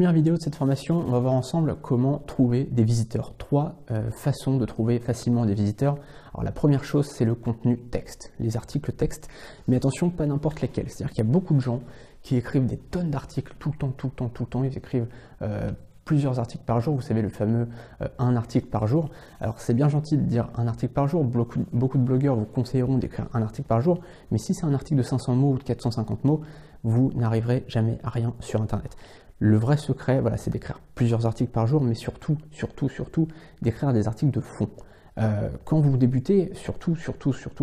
Première vidéo de cette formation, on va voir ensemble comment trouver des visiteurs. Trois façons de trouver facilement des visiteurs. Alors la première chose, c'est le contenu texte, les articles texte, mais attention, pas n'importe lesquels. C'est-à-dire qu'il y a beaucoup de gens qui écrivent des tonnes d'articles tout le temps. Ils écrivent plusieurs articles par jour, vous savez le fameux un article par jour. Alors c'est bien gentil de dire un article par jour, beaucoup de blogueurs vous conseilleront d'écrire un article par jour, mais si c'est un article de 500 mots ou de 450 mots, vous n'arriverez jamais à rien sur Internet. Le vrai secret, voilà, c'est d'écrire plusieurs articles par jour, mais surtout, d'écrire des articles de fond. Quand vous débutez, surtout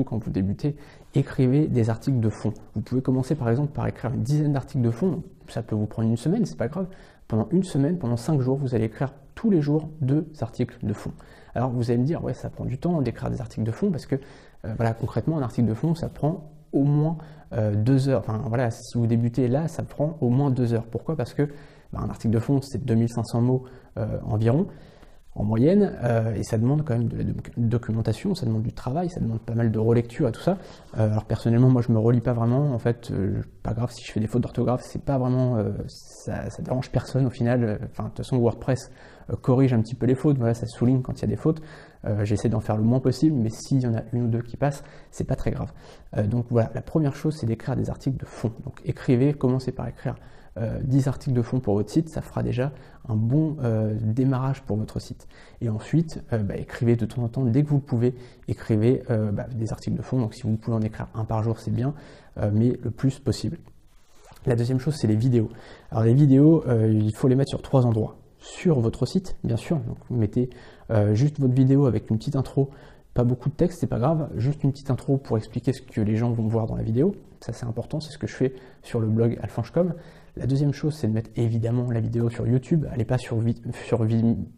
quand vous débutez, écrivez des articles de fond. Vous pouvez commencer par exemple par écrire une dizaine d'articles de fond, ça peut vous prendre une semaine, c'est pas grave. Pendant une semaine, pendant 5 jours, vous allez écrire tous les jours 2 articles de fond. Alors vous allez me dire, ouais, ça prend du temps d'écrire des articles de fond, parce que voilà, concrètement, un article de fond, ça prend au moins 2 heures. Enfin voilà, si vous débutez là, ça prend au moins 2 heures. Pourquoi? Parce que un article de fond, c'est 2500 mots environ, en moyenne, et ça demande quand même de la documentation, ça demande du travail, ça demande pas mal de relecture et tout ça. Alors personnellement, moi je me relis pas vraiment, en fait, pas grave si je fais des fautes d'orthographe, c'est pas vraiment, ça dérange personne au final. Enfin, de toute façon, WordPress corrige un petit peu les fautes, voilà, ça souligne quand il y a des fautes. J'essaie d'en faire le moins possible, mais s'il y en a une ou deux qui passent, c'est pas très grave. Donc voilà, la première chose, c'est d'écrire des articles de fond. Donc écrivez, commencez par écrire 10 articles de fond pour votre site, ça fera déjà un bon démarrage pour votre site. Et ensuite, écrivez de temps en temps, dès que vous le pouvez, écrivez des articles de fond. Donc si vous pouvez en écrire un par jour, c'est bien, mais le plus possible. La deuxième chose, c'est les vidéos. Alors les vidéos, il faut les mettre sur 3 endroits. Sur votre site, bien sûr, donc vous mettez juste votre vidéo avec une petite intro, pas beaucoup de texte, c'est pas grave, juste une petite intro pour expliquer ce que les gens vont voir dans la vidéo. Ça c'est important, c'est ce que je fais sur le blog Alphonse.com. La deuxième chose, c'est de mettre évidemment la vidéo sur YouTube. Allez pas sur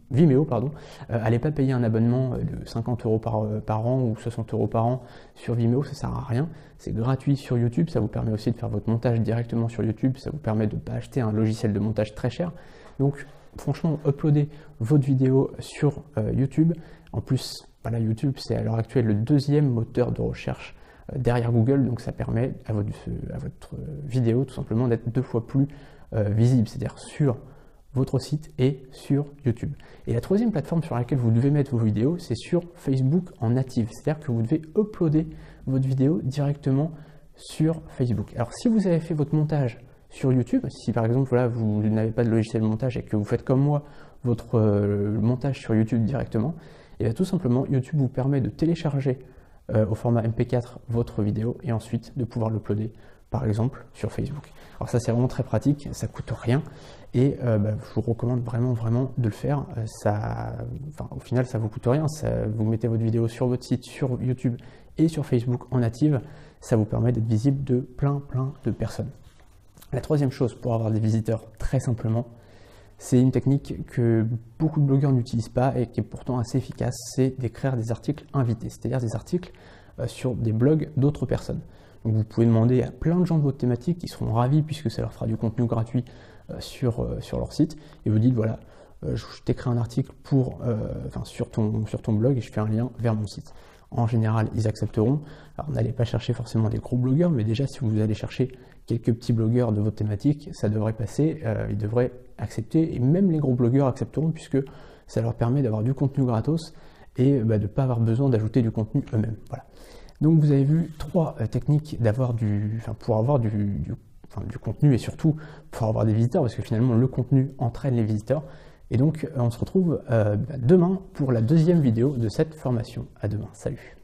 Vimeo, pardon. Allez pas payer un abonnement de 50 € par an ou 60 € par an sur Vimeo, ça sert à rien. C'est gratuit sur YouTube, ça vous permet aussi de faire votre montage directement sur YouTube, ça vous permet de ne pas acheter un logiciel de montage très cher. Donc franchement, uploadez votre vidéo sur YouTube. En plus, voilà, YouTube, c'est à l'heure actuelle le deuxième moteur de recherche derrière Google, donc ça permet à votre vidéo tout simplement d'être 2 fois plus visible, c'est-à-dire sur votre site et sur YouTube. Et la troisième plateforme sur laquelle vous devez mettre vos vidéos, c'est sur Facebook en native, c'est-à-dire que vous devez uploader votre vidéo directement sur Facebook. Alors si vous avez fait votre montage sur YouTube, si par exemple voilà, vous n'avez pas de logiciel de montage et que vous faites comme moi votre montage sur YouTube directement, et bien tout simplement YouTube vous permet de télécharger au format MP4 votre vidéo et ensuite de pouvoir l'uploader par exemple sur Facebook. Alors ça c'est vraiment très pratique, ça coûte rien et je vous recommande vraiment de le faire. Au final ça vous coûte rien, vous mettez votre vidéo sur votre site, sur YouTube et sur Facebook en native, ça vous permet d'être visible de plein de personnes. La troisième chose pour avoir des visiteurs très simplement, c'est une technique que beaucoup de blogueurs n'utilisent pas et qui est pourtant assez efficace, c'est d'écrire des articles invités, c'est-à-dire des articles sur des blogs d'autres personnes. Donc vous pouvez demander à plein de gens de votre thématique qui seront ravis puisque ça leur fera du contenu gratuit sur leur site et vous dites voilà, je t'écris un article sur ton blog et je fais un lien vers mon site. En général, ils accepteront. Alors n'allez pas chercher forcément des gros blogueurs, mais déjà si vous allez chercher quelques petits blogueurs de votre thématique, ça devrait passer, ils devraient accepter, et même les gros blogueurs accepteront puisque ça leur permet d'avoir du contenu gratos et de ne pas avoir besoin d'ajouter du contenu eux-mêmes. Voilà. Donc vous avez vu 3 techniques pour avoir du contenu et surtout pour avoir des visiteurs, parce que finalement le contenu entraîne les visiteurs. Et donc on se retrouve demain pour la deuxième vidéo de cette formation. À demain, salut!